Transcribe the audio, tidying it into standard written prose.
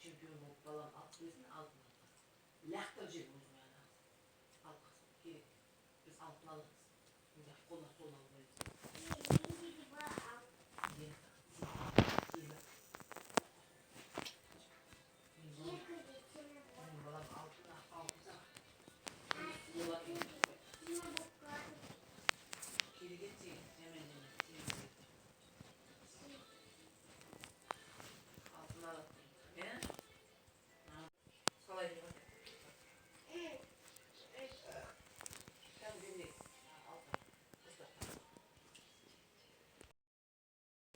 çempiyon olup falan alt birisini altın alır. Laktıracak özüm yani. Al kızım gerek. Biz altın alırız. Şimdi kolla sol alırız.